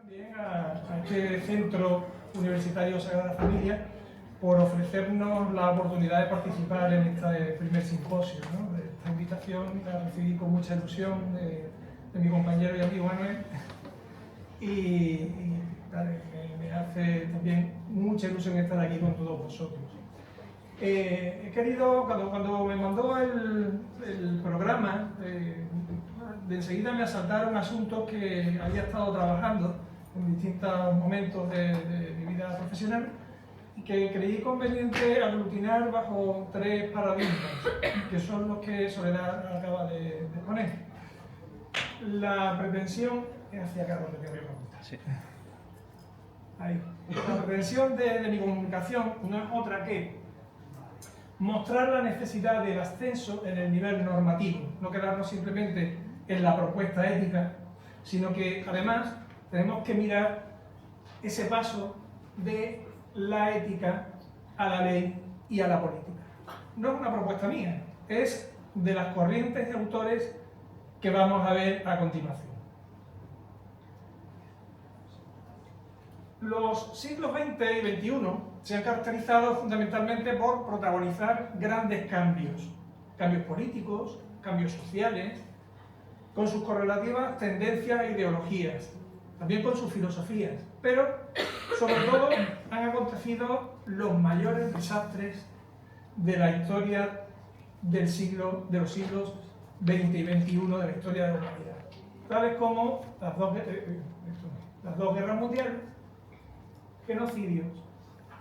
también a este Centro Universitario Sagrada Familia por ofrecernos la oportunidad de participar en este primer simposio, ¿no? Esta invitación la recibí con mucha ilusión de mi compañero y amigo Manuel y me hace también mucha ilusión estar aquí con todos vosotros. He querido, cuando me mandó el programa, de enseguida me asaltaron asuntos que había estado trabajando en distintos momentos de mi vida profesional y que creí conveniente aglutinar bajo tres paradigmas, que son los que Soledad acaba de poner. La pretensión es hacia acá donde te voy a preguntar. Sí. Ahí. La pretensión de mi comunicación no es otra que mostrar la necesidad del ascenso en el nivel normativo, no quedarnos simplemente en la propuesta ética, sino que además tenemos que mirar ese paso de la ética a la ley y a la política. No es una propuesta mía, es de las corrientes de autores que vamos a ver a continuación. Los siglos XX y XXI se han caracterizado fundamentalmente por protagonizar grandes cambios políticos, cambios sociales, con sus correlativas tendencias e ideologías, también con sus filosofías, pero sobre todo han acontecido los mayores desastres de la historia de los siglos XX y XXI, de la historia de la humanidad, tales como las dos guerras mundiales, genocidios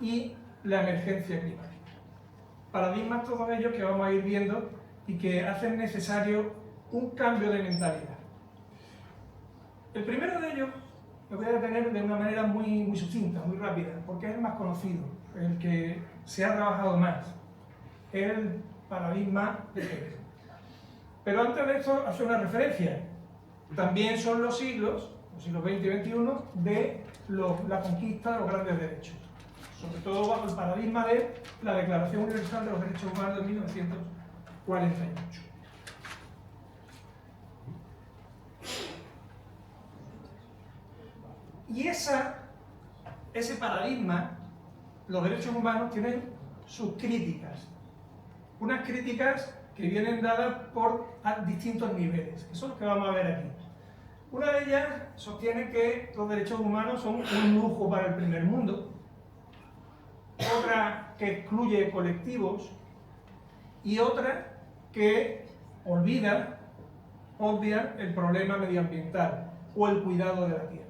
y la emergencia climática. Paradigmas todos ellos que vamos a ir viendo y que hacen necesario un cambio de mentalidad. El primero de ellos lo voy a detener de una manera muy sucinta, muy rápida, porque es el más conocido, el que se ha trabajado más, el paradigma de género. Pero antes de esto, hacer una referencia. También son los siglos XX y XXI, de la conquista de los grandes derechos, sobre todo bajo el paradigma de la Declaración Universal de los Derechos Humanos de 1948. Y ese paradigma, los derechos humanos, tienen sus críticas. Unas críticas que vienen dadas por distintos niveles, que son los que vamos a ver aquí. Una de ellas sostiene que los derechos humanos son un lujo para el primer mundo, otra que excluye colectivos y otra que obvia el problema medioambiental o el cuidado de la tierra.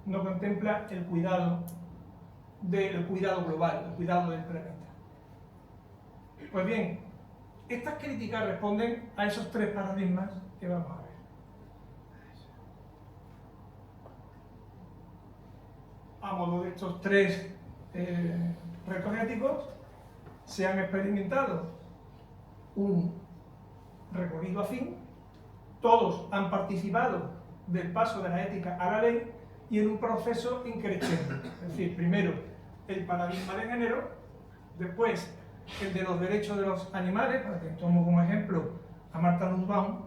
No contempla el cuidado global, el cuidado del planeta. Pues bien, estas críticas responden a esos tres paradigmas que vamos a ver. A modo de estos tres retos éticos, se han experimentado un recorrido afín, todos han participado del paso de la ética a la ley y en un proceso increciente. Es decir, primero el paradigma de género, después el de los derechos de los animales, para que tomo como ejemplo a Martha Nussbaum,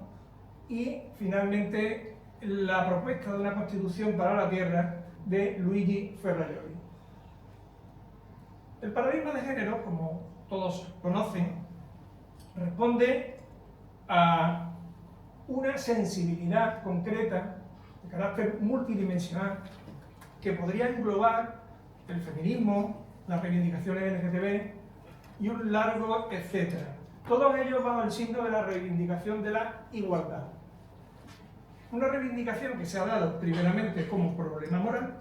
y finalmente la propuesta de una constitución para la tierra de Luigi Ferrajoli. El paradigma de género, como todos conocen, responde a una sensibilidad concreta de carácter multidimensional que podría englobar el feminismo, las reivindicaciones LGTB y un largo etcétera. Todos ellos bajo el signo de la reivindicación de la igualdad. Una reivindicación que se ha dado primeramente como problema moral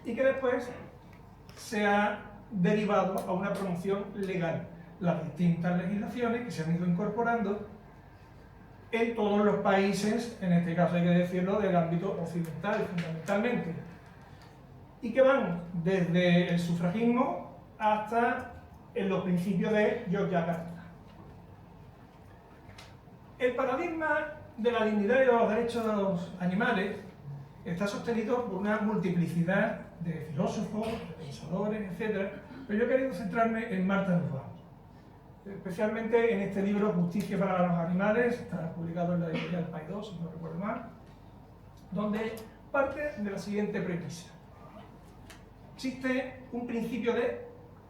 y que después se ha derivado a una promoción legal. Las distintas legislaciones que se han ido incorporando en todos los países, en este caso hay que decirlo, del ámbito occidental fundamentalmente, y que van desde el sufragismo hasta en los principios de Yogyakarta. El paradigma de la dignidad y de los derechos de los animales está sostenido por una multiplicidad de filósofos, de pensadores, etc. Pero yo he querido centrarme en Martha Nussbaum, especialmente en este libro Justicia para los animales, está publicado en la editorial Paidós, si no recuerdo mal, donde parte de la siguiente premisa. Existe un principio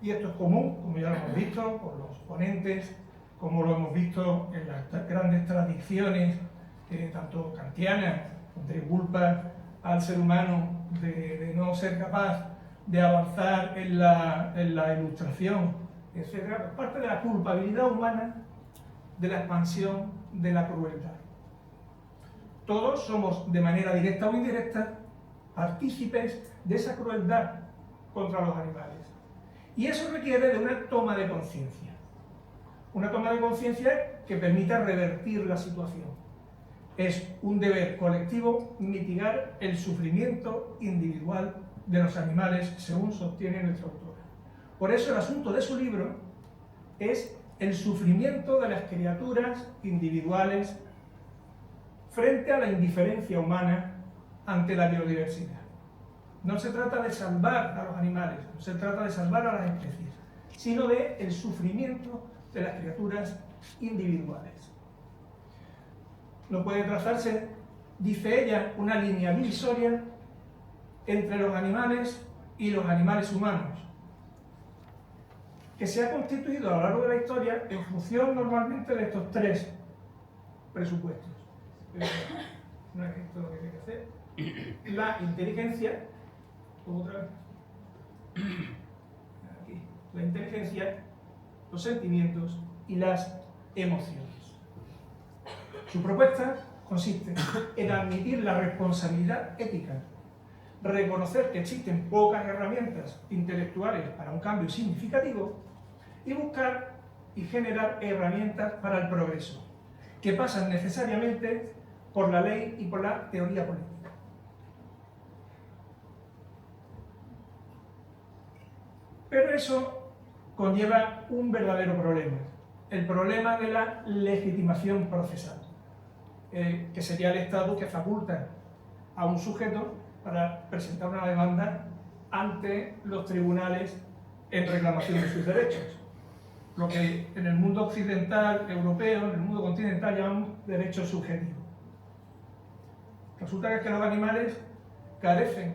y esto es común, como ya lo hemos visto por los ponentes, como lo hemos visto en las grandes tradiciones, tanto kantianas, donde culpa al ser humano de no ser capaz de avanzar en la ilustración, etc. Parte de la culpabilidad humana de la expansión de la crueldad. Todos somos, de manera directa o indirecta, partícipes de esa crueldad contra los animales. Y eso requiere de una toma de conciencia. Una toma de conciencia que permita revertir la situación. Es un deber colectivo mitigar el sufrimiento individual de los animales, según sostiene nuestra autora. Por eso el asunto de su libro es el sufrimiento de las criaturas individuales frente a la indiferencia humana ante la biodiversidad. No se trata de salvar a los animales, no se trata de salvar a las especies, sino de el sufrimiento de las criaturas individuales. No puede trazarse, dice ella, una línea divisoria entre los animales y los animales humanos, que se ha constituido a lo largo de la historia en función normalmente de estos tres presupuestos. No es esto lo que hay que hacer. La inteligencia, otra vez, aquí, la inteligencia, los sentimientos y las emociones. Su propuesta consiste en admitir la responsabilidad ética, reconocer que existen pocas herramientas intelectuales para un cambio significativo y buscar y generar herramientas para el progreso, que pasan necesariamente por la ley y por la teoría política. Pero eso conlleva un verdadero problema, el problema de la legitimación procesal, que sería el estatus que faculta a un sujeto para presentar una demanda ante los tribunales en reclamación de sus derechos. Lo que en el mundo occidental, europeo, en el mundo continental llamamos derechos subjetivos. Resulta que los animales carecen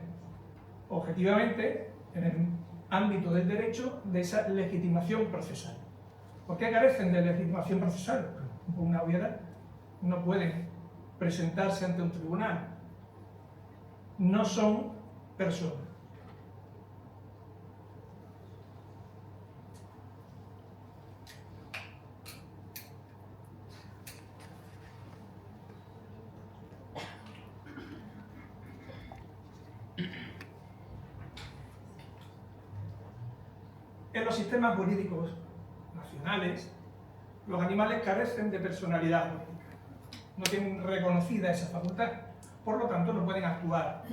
objetivamente, en el ámbito del derecho, de esa legitimación procesal. ¿Por qué carecen de legitimación procesal? Por una obviedad. No pueden presentarse ante un tribunal. No son personas. En los sistemas políticos nacionales, los animales carecen de personalidad política. No tienen reconocida esa facultad. Por lo tanto, no pueden actuar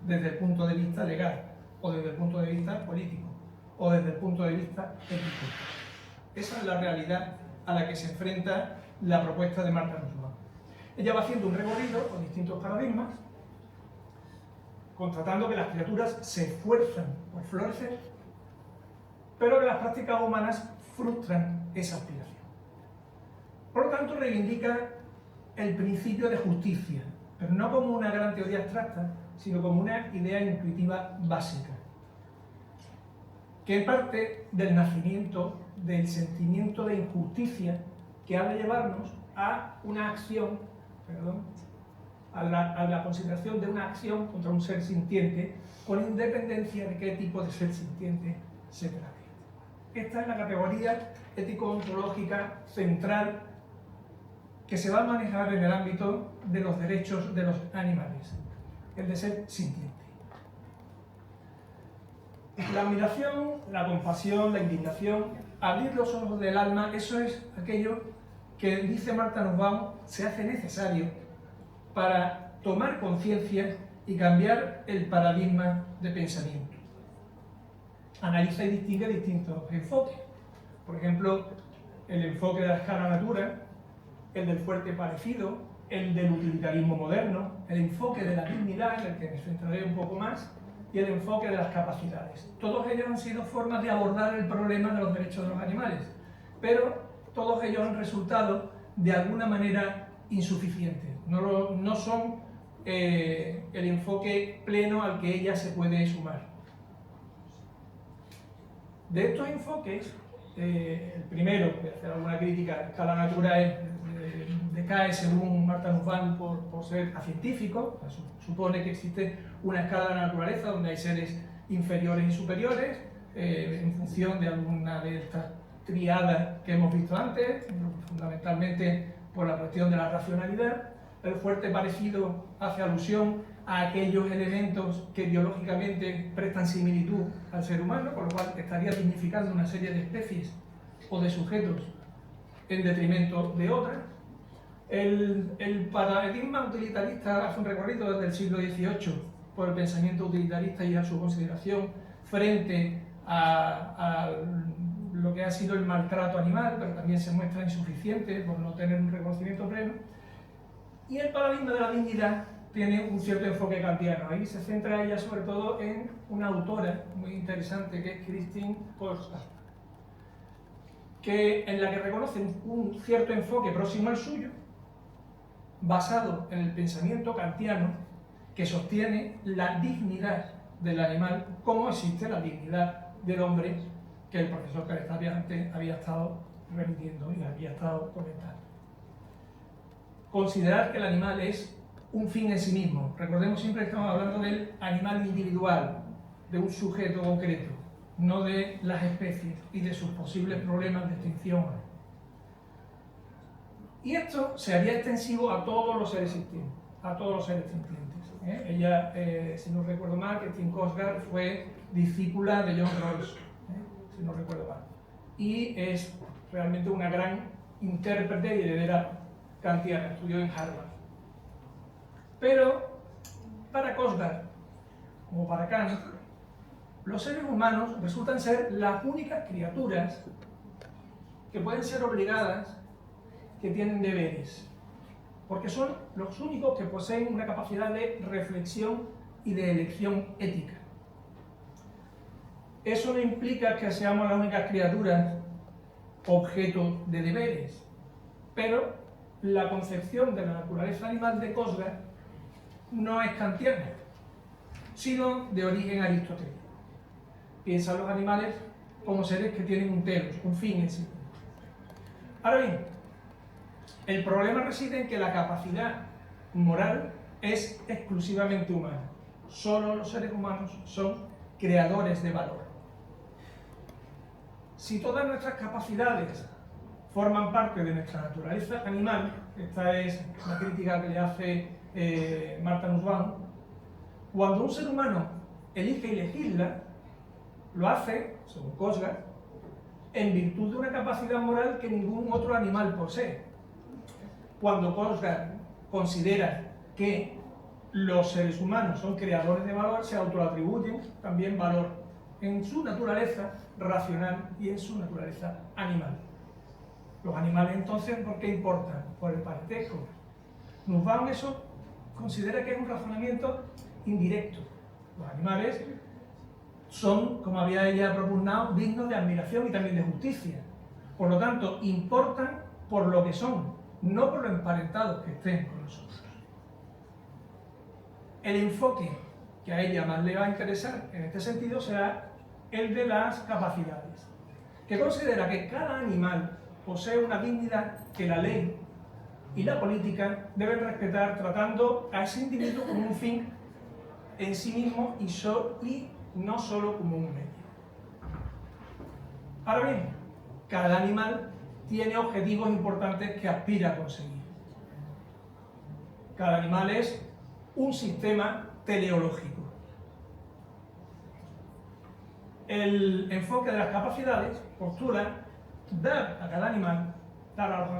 desde el punto de vista legal, o desde el punto de vista político, o desde el punto de vista ético. Esa es la realidad a la que se enfrenta la propuesta de Marta Nussbaum. Ella va haciendo un recorrido con distintos paradigmas, constatando que las criaturas se esfuerzan por florecer, pero que las prácticas humanas frustran esa aspiración. Por lo tanto, reivindica el principio de justicia, pero no como una gran teoría abstracta, sino como una idea intuitiva básica, que parte del nacimiento del sentimiento de injusticia que ha de llevarnos a una acción, a la consideración de una acción contra un ser sintiente, con independencia de qué tipo de ser sintiente se trate. Esta es la categoría ético-ontológica central que se va a manejar en el ámbito de los derechos de los animales, el de ser sintiente. La admiración, la compasión, la indignación, abrir los ojos del alma, eso es aquello que, dice Marta Nussbaum, se hace necesario para tomar conciencia y cambiar el paradigma de pensamiento. Analiza y distingue distintos enfoques. Por ejemplo, el enfoque de la escala natura, el del fuerte parecido, el del utilitarismo moderno, el enfoque de la dignidad, en el que me centraré un poco más, y el enfoque de las capacidades. Todos ellos han sido formas de abordar el problema de los derechos de los animales, pero todos ellos han resultado de alguna manera insuficientes. No son el enfoque pleno al que ella se puede sumar. De estos enfoques, el primero, voy a hacer alguna crítica, a escala natural decae según Martha Nussbaum por ser científico. Supone que existe una escala de la naturaleza donde hay seres inferiores y superiores en función de alguna de estas triadas que hemos visto antes, fundamentalmente por la cuestión de la racionalidad. El fuerte parecido hace alusión a aquellos elementos que biológicamente prestan similitud al ser humano, con lo cual estaría dignificando una serie de especies o de sujetos en detrimento de otras. El paradigma utilitarista hace un recorrido desde el siglo XVIII por el pensamiento utilitarista y a su consideración frente a lo que ha sido el maltrato animal, pero también se muestra insuficiente por no tener un reconocimiento pleno. Y el paradigma de la dignidad tiene un cierto enfoque kantiano. Ahí se centra ella sobre todo en una autora muy interesante que es Christine Korsgaard, en la que reconoce un cierto enfoque próximo al suyo, basado en el pensamiento kantiano, que sostiene la dignidad del animal como existe la dignidad del hombre, que el profesor Calestapia antes había estado remitiendo y había estado comentando. Considerar que el animal es un fin en sí mismo. Recordemos siempre que estamos hablando del animal individual, de un sujeto concreto, no de las especies y de sus posibles problemas de extinción. Y esto se haría extensivo a todos los seres sintientes, a todos los seres sintientes. Ella, si no recuerdo mal, Christine Korsgaard fue discípula de John Rawls, si no recuerdo mal. Y es realmente una gran intérprete y heredera kantiana, estudió en Harvard. Pero para Korsgaard, como para Kant, los seres humanos resultan ser las únicas criaturas que pueden ser obligadas, que tienen deberes, porque son los únicos que poseen una capacidad de reflexión y de elección ética. Eso no implica que seamos las únicas criaturas objeto de deberes, pero la concepción de la naturaleza animal de Korsgaard no es kantiana, sino de origen aristotélico. Piensa los animales como seres que tienen un telos, un fin en sí. Ahora bien, el problema reside en que la capacidad moral es exclusivamente humana. Solo los seres humanos son creadores de valor. Si todas nuestras capacidades forman parte de nuestra naturaleza animal, esta es la crítica que le hace Martha Nussbaum, cuando un ser humano elige elegirla, lo hace, según Korsgaard, en virtud de una capacidad moral que ningún otro animal posee. Cuando Korsgaard considera que los seres humanos son creadores de valor, se autoatribuyen también valor en su naturaleza racional y en su naturaleza animal. Los animales entonces, ¿por qué importan? Por el parentesco. Nussbaum eso considera que es un razonamiento indirecto. Los animales son, como había ella propugnado, dignos de admiración y también de justicia. Por lo tanto, importan por lo que son, no por lo emparentados que estén con nosotros. El enfoque que a ella más le va a interesar en este sentido será el de las capacidades, que considera que cada animal posee una dignidad que la ley y la política deben respetar, tratando a ese individuo como un fin en sí mismo y no solo como un medio. Ahora bien, cada animal tiene objetivos importantes que aspira a conseguir. Cada animal es un sistema teleológico. El enfoque de las capacidades postula dar a cada animal, dar a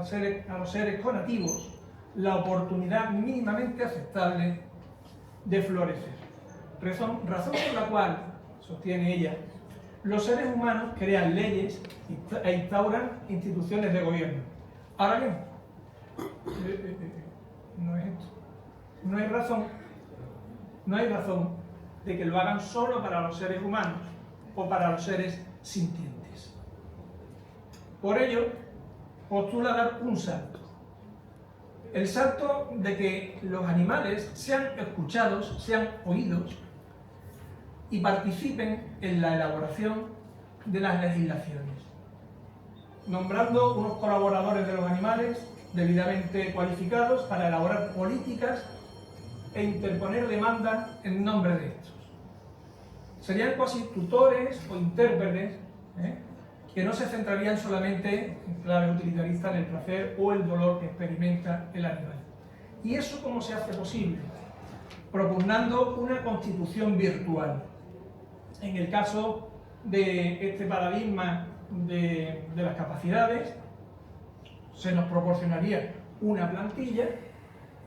los seres conativos, la oportunidad mínimamente aceptable de florecer. Razón por la cual, sostiene ella, los seres humanos crean leyes e instauran instituciones de gobierno. Ahora bien, no es esto. No hay razón de que lo hagan solo para los seres humanos o para los seres sintientes. Por ello, postula dar un salto. el salto de que los animales sean escuchados, sean oídos y participen en la elaboración de las legislaciones, nombrando unos colaboradores de los animales debidamente cualificados para elaborar políticas e interponer demandas en nombre de estos. Serían casi tutores o intérpretes, que no se centrarían solamente en clave utilitarista en el placer o el dolor que experimenta el animal. ¿Y eso cómo se hace posible? Propugnando una constitución virtual. En el caso de este paradigma de las capacidades, se nos proporcionaría una plantilla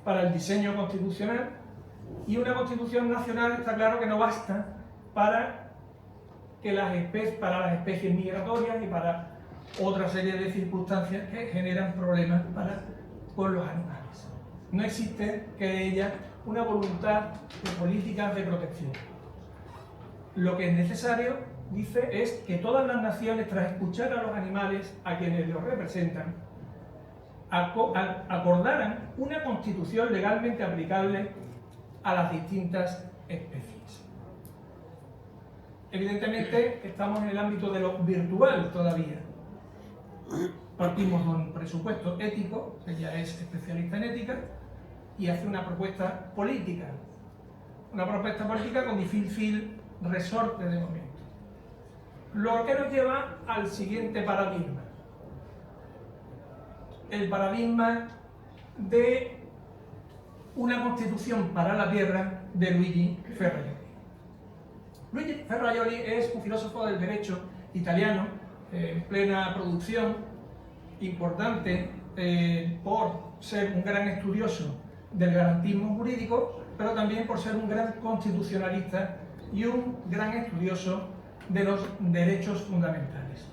para el diseño constitucional, y una constitución nacional está claro que no basta para las especies migratorias y para otra serie de circunstancias que generan problemas con los animales. No existe que ella una voluntad de políticas de protección. Lo que es necesario, dice, es que todas las naciones, tras escuchar a los animales a quienes los representan, acordaran una constitución legalmente aplicable a las distintas especies. Evidentemente estamos en el ámbito de lo virtual todavía. Partimos de un presupuesto ético, ella es especialista en ética, y hace una propuesta política. Una propuesta política con difícil resorte de momento. Lo que nos lleva al siguiente paradigma. El paradigma de una constitución para la tierra de Luigi Ferrajoli. Luigi Ferrajoli es un filósofo del derecho italiano en plena producción, importante por ser un gran estudioso del garantismo jurídico, pero también por ser un gran constitucionalista y un gran estudioso de los derechos fundamentales.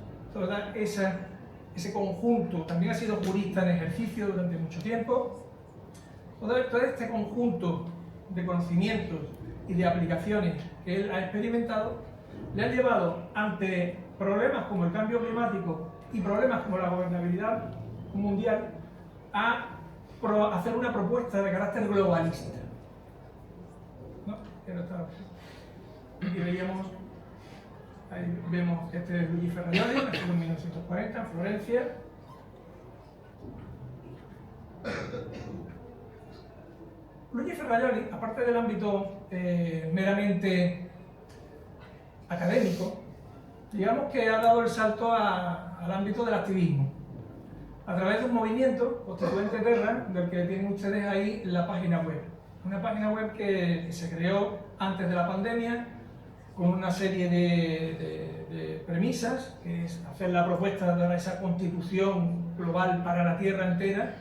Ese conjunto, también ha sido jurista en ejercicio durante mucho tiempo. Todo este conjunto de conocimientos y de aplicaciones que él ha experimentado le han llevado ante problemas como el cambio climático y problemas como la gobernabilidad mundial a hacer una propuesta de carácter globalista. ¿No? Y veíamos, ahí vemos, este es Luigi Ferrajoli, nacido en 1940 en Florencia. Luigi Ferrajoli, aparte del ámbito meramente académico, digamos que ha dado el salto al ámbito del activismo, a través de un movimiento, Constituente Terra, del que tienen ustedes ahí la página web. Una página web que se creó antes de la pandemia, con una serie de premisas, que es hacer la propuesta de esa constitución global para la Tierra entera,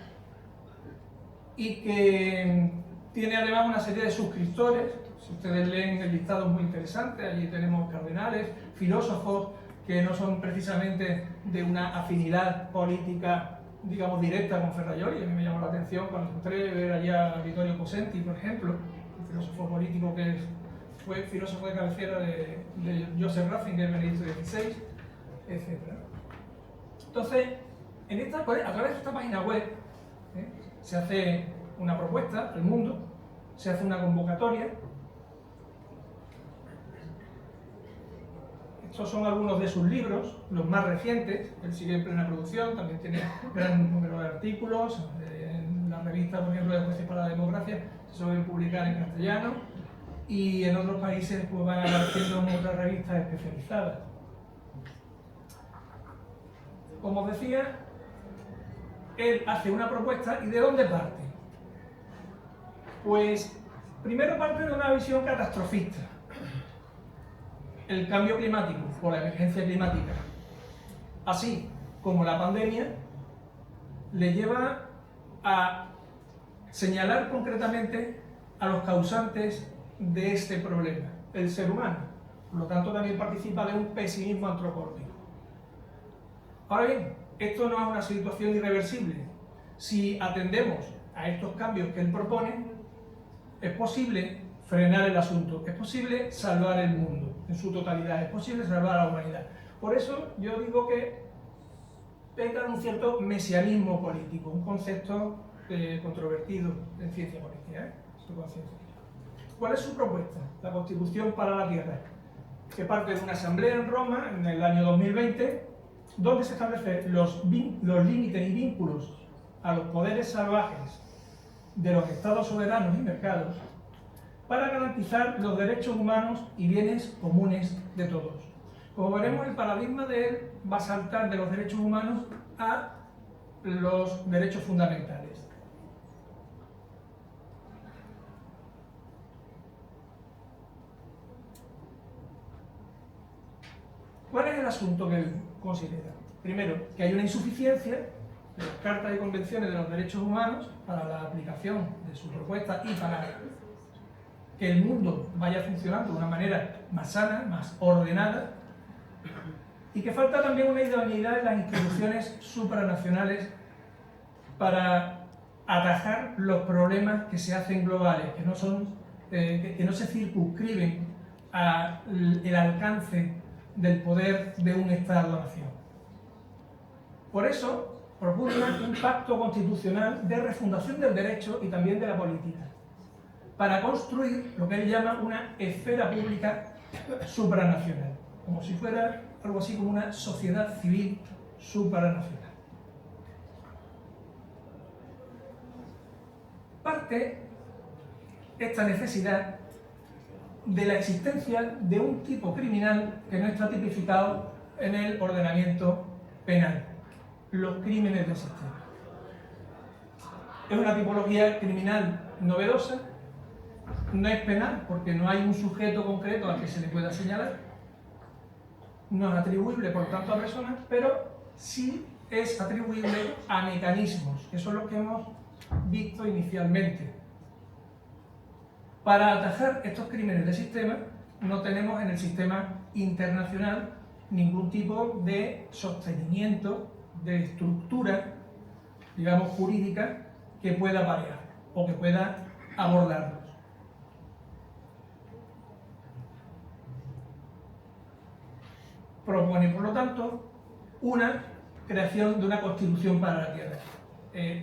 y que tiene además una serie de suscriptores. Si ustedes leen el listado es muy interesante, allí tenemos cardenales, filósofos que no son precisamente de una afinidad política, digamos, directa con Ferrajoli. A mí me llamó la atención cuando entré ver allá a Vittorio Cosenti, por ejemplo, un filósofo político que fue filósofo de cabecera de Joseph Ratzinger, Benedicto XVI, etc. Entonces, a través de esta página web, se hace una propuesta al mundo, se hace una convocatoria. Estos son algunos de sus libros, los más recientes. Él sigue en plena producción, también tiene gran número de artículos. En la revista, por ejemplo, de Jueces para la Democracia, se suelen publicar en castellano, y en otros países pues, van apareciendo en otras revistas especializadas. Como os decía, él hace una propuesta, ¿y de dónde parte? Pues primero parte de una visión catastrofista. El cambio climático o la emergencia climática, así como la pandemia, le lleva a señalar concretamente a los causantes de este problema, el ser humano. Por lo tanto, también participa de un pesimismo antropológico. Ahora bien, esto no es una situación irreversible. Si atendemos a estos cambios que él propone, es posible frenar el asunto, es posible salvar el mundo en su totalidad, es posible salvar a la humanidad. Por eso yo digo que peca de un cierto mesianismo político, un concepto controvertido en ciencia política, su conciencia. ¿Cuál es su propuesta? La Constitución para la Tierra, que parte de una asamblea en Roma en el año 2020, donde se establecen los límites y vínculos a los poderes salvajes de los estados soberanos y mercados para garantizar los derechos humanos y bienes comunes de todos. Como veremos, el paradigma de él va a saltar de los derechos humanos a los derechos fundamentales. ¿Cuál es el asunto que él considera? Primero, que hay una insuficiencia de las cartas y convenciones de los derechos humanos para la aplicación de su propuesta y para que el mundo vaya funcionando de una manera más sana, más ordenada, y que falta también una idoneidad en las instituciones supranacionales para atajar los problemas que se hacen globales, que no se circunscriben al alcance del poder de un Estado-nación. Por eso propugna un pacto constitucional de refundación del derecho y también de la política, para construir lo que él llama una esfera pública supranacional, como si fuera algo así como una sociedad civil supranacional. Parte esta necesidad de la existencia de un tipo criminal que no está tipificado en el ordenamiento penal: los crímenes del sistema. Es una tipología criminal novedosa, no es penal porque no hay un sujeto concreto al que se le pueda señalar, no es atribuible por tanto a personas, pero sí es atribuible a mecanismos, que son los que hemos visto inicialmente. Para atajar estos crímenes de sistema no tenemos en el sistema internacional ningún tipo de sostenimiento, de estructura, digamos, jurídica que pueda parear o que pueda abordarlos. Propone, por lo tanto, una creación de una constitución para la Tierra.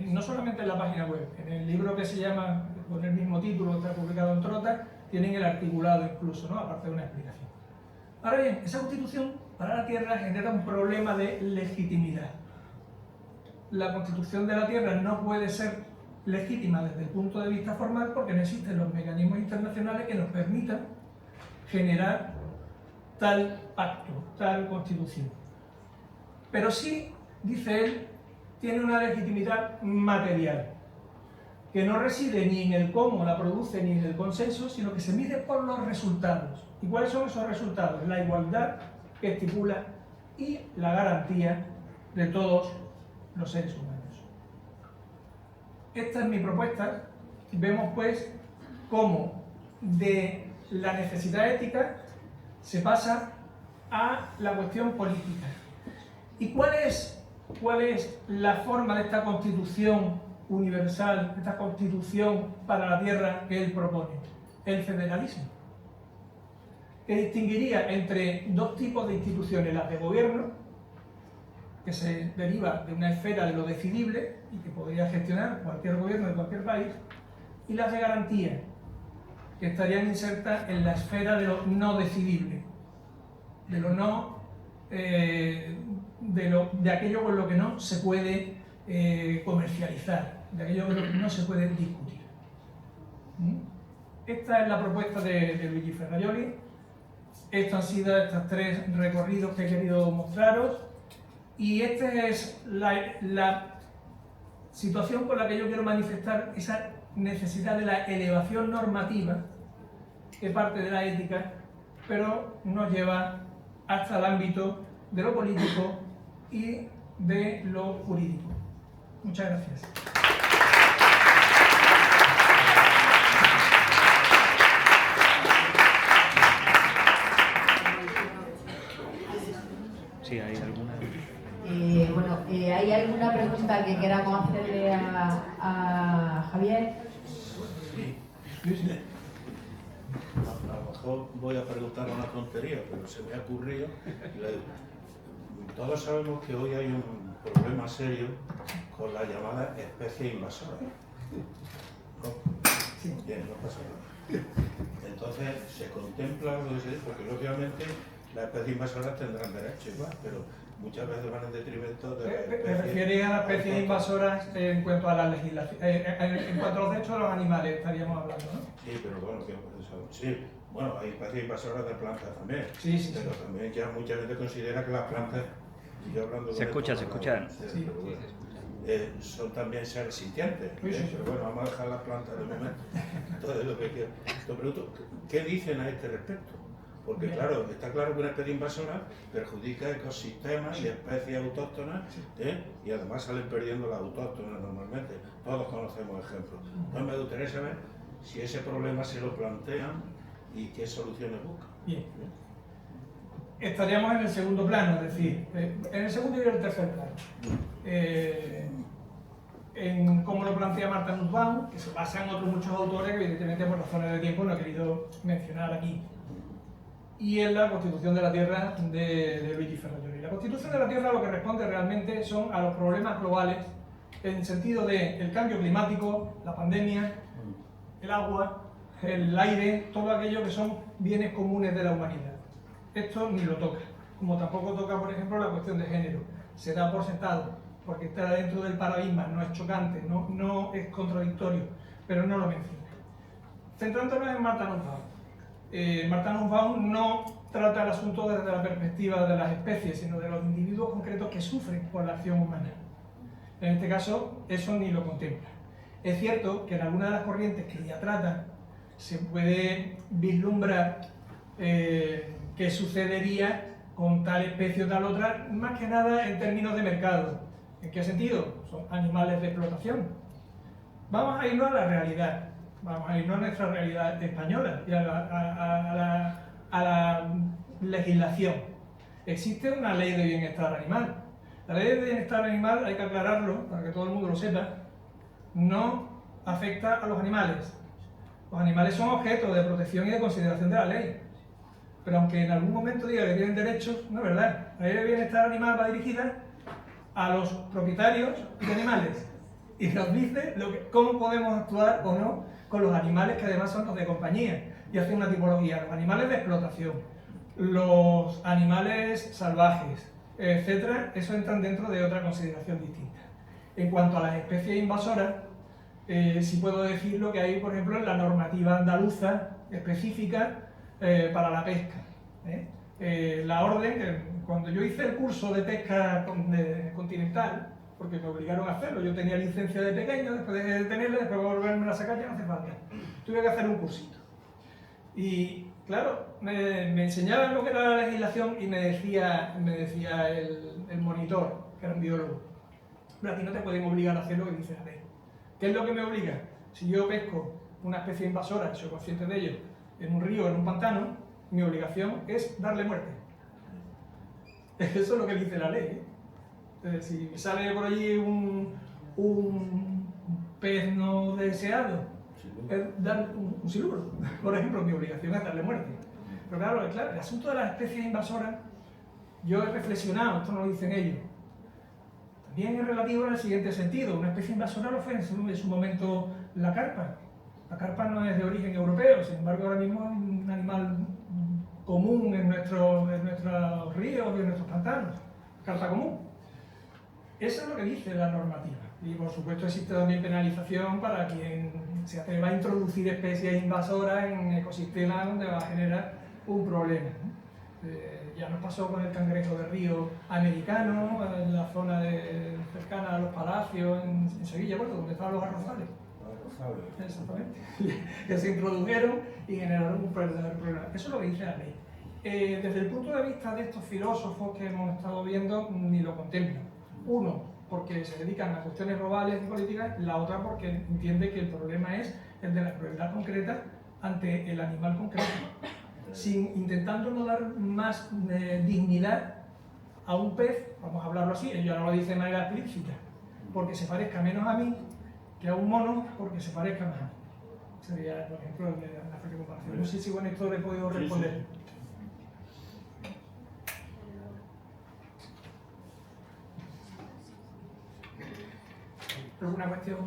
No solamente en la página web, en el libro que se llama, con el mismo título, está publicado en Trota, tienen el articulado incluso, ¿no?, aparte de una explicación. Ahora bien, esa constitución para la Tierra genera un problema de legitimidad. La constitución de la Tierra no puede ser legítima desde el punto de vista formal porque no existen los mecanismos internacionales que nos permitan generar tal pacto, tal constitución. Pero sí, dice él, tiene una legitimidad material, que no reside ni en el cómo la produce ni en el consenso, sino que se mide por los resultados. ¿Y cuáles son esos resultados? La igualdad que estipula y la garantía de todos los seres humanos. Esta es mi propuesta. Vemos pues cómo de la necesidad ética se pasa a la cuestión política. ¿Y cuál es la forma de esta constitución universal, de esta constitución para la Tierra que él propone? El federalismo, que distinguiría entre dos tipos de instituciones: las de gobierno, que se deriva de una esfera de lo decidible y que podría gestionar cualquier gobierno de cualquier país, y las de garantía, que estarían insertas en la esfera de lo no decidible, de lo no de aquello con lo que no se puede comercializar, de aquello con lo que no se puede discutir. Esta es la propuesta de Luigi Ferrajoli. Estos han sido estos tres recorridos que he querido mostraros, y esta es la situación con la que yo quiero manifestar esa necesidad de la elevación normativa que parte de la ética, pero nos lleva hasta el ámbito de lo político y de lo jurídico. Muchas gracias. Sí, ¿hay alguna? ¿Hay alguna pregunta que queramos hacerle a Javier? A lo mejor voy a preguntar una tontería, pero se me ha ocurrido. Todos sabemos que hoy hay un problema serio con la llamada especie invasora. ¿No? Bien, no pasa nada. Entonces, se contempla lo que se dice, porque lógicamente las especies invasoras tendrán derecho igual, pero muchas veces van en detrimento de las especies. ¿Te refieres a las especies invasoras en cuanto a la legislación? En cuanto a los derechos de los animales estaríamos hablando, ¿no? Sí, pero bueno, sí, bueno, hay especies invasoras de plantas también, Sí. pero también ya mucha gente considera que las plantas, y yo hablando Se escucha. Sí. Son también seres sintientes, Sí. pero bueno, vamos a dejar las plantas de momento. Entonces, lo que quiero, te pregunto, ¿qué dicen a este respecto? Porque Bien. claro, está claro que una especie invasora perjudica ecosistemas y especies autóctonas, y además salen perdiendo las autóctonas normalmente. Todos conocemos ejemplos. Entonces me gustaría saber si ese problema se lo plantean y qué soluciones buscan. Bien. Estaríamos en el segundo plano, es decir, en el segundo y en el tercer plano. En cómo lo plantea Marta Nussbaum, que se basa en otros muchos autores que evidentemente por razones de tiempo no he querido mencionar aquí. Y en la Constitución de la Tierra de Luigi Ferrajoli. La Constitución de la Tierra lo que responde realmente son a los problemas globales en el sentido de el cambio climático, la pandemia, el agua, el aire, todo aquello que son bienes comunes de la humanidad. Esto ni lo toca, como tampoco toca, por ejemplo, la cuestión de género. Se da por sentado, porque está dentro del paradigma, no es chocante, no es contradictorio, pero no lo menciona. Centrándonos en Marta Nussbaum. Marta Nussbaum no trata el asunto desde la perspectiva de las especies, sino de los individuos concretos que sufren por la acción humana. En este caso, eso ni lo contempla. Es cierto que en algunas de las corrientes que ella trata se puede vislumbrar qué sucedería con tal especie o tal otra, más que nada en términos de mercado. ¿En qué sentido? Son animales de explotación. Vamos a irnos a la realidad, vamos a irnos a nuestra realidad española y a la legislación. Existe una ley de bienestar animal. La ley de bienestar animal, hay que aclararlo para que todo el mundo lo sepa, no afecta a los animales. Los animales son objeto de protección y de consideración de la ley. Pero aunque en algún momento diga que tienen derechos, no es verdad. La ley de bienestar animal va dirigida a los propietarios de animales y nos dice cómo podemos actuar o no con los animales que además son los de compañía y hace una tipología. Los animales de explotación, los animales salvajes, etcétera, eso entran dentro de otra consideración distinta. En cuanto a las especies invasoras, sí puedo decir lo que hay, por ejemplo, en la normativa andaluza específica para la pesca. La orden, cuando yo hice el curso de pesca continental, porque me obligaron a hacerlo, yo tenía licencia de pequeño, después de tenerla, después de volverme a sacar ya no hace falta. Tuve que hacer un cursito. Y claro, me enseñaban lo que era la legislación y me decía el monitor, que era un biólogo, pero a ti no te pueden obligar a hacer lo que dice la ley. ¿Qué es lo que me obliga? Si yo pesco una especie invasora, soy consciente de ello, en un río, en un pantano, mi obligación es darle muerte. Eso es lo que dice la ley. Entonces, si me sale por allí un pez no deseado, es dar un siluro. Por ejemplo, mi obligación es darle muerte. Pero claro, el asunto de las especies invasoras, yo he reflexionado, esto no lo dicen ellos, también es relativo en el siguiente sentido. Una especie invasora lo fue en su momento la carpa. La carpa no es de origen europeo, sin embargo ahora mismo es un animal común en nuestros ríos y en nuestros pantanos. Carpa común. Eso es lo que dice la normativa. Y por supuesto existe también penalización para quien se atreva a introducir especies invasoras en ecosistemas donde va a generar un problema. Ya nos pasó con el cangrejo de río americano, en la zona cercana a los palacios, en Sevilla, bueno, donde estaban los arrozales. Exactamente. Que se introdujeron y generaron un verdadero problema. Eso es lo que dice la ley. Desde el punto de vista de estos filósofos que hemos estado viendo, ni lo contemplan. Uno, porque se dedican a cuestiones globales y políticas, la otra porque entiende que el problema es el de la crueldad concreta ante el animal concreto, intentando no dar más dignidad a un pez, vamos a hablarlo así, ellos no lo dicen de manera explícita, porque se parezca menos a mí que a un mono porque se parezca más a mí. Sería, por ejemplo, la frente de comparación. No sé si con esto le he podido responder. Sí. alguna cuestión